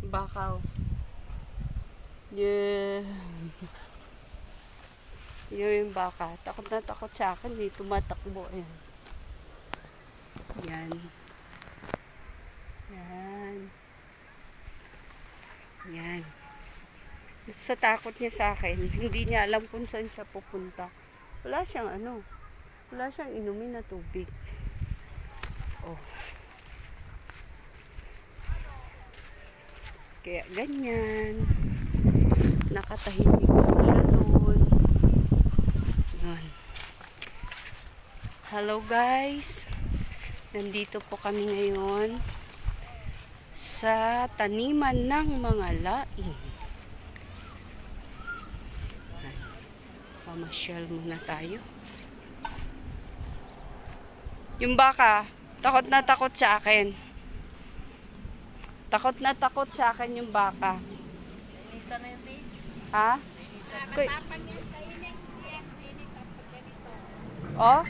Bakaw. Yeah. Yun yung baka. Takot na takot sa akin. May tumatakbo. Ayan. Yan. Yan. Yan. Sa takot niya sa akin, hindi niya alam kung saan siya pupunta. Wala siyang wala siyang inumin na tubig. Oh. Kaya ganyan. Nakatahimik lang siya doon. Doon. Hello guys. Nandito po kami ngayon sa taniman ng mga laing. Pamasyal muna tayo. Yung baka, takot na takot sa akin. Takot na takot sa akin yung baka. Ha? Oh?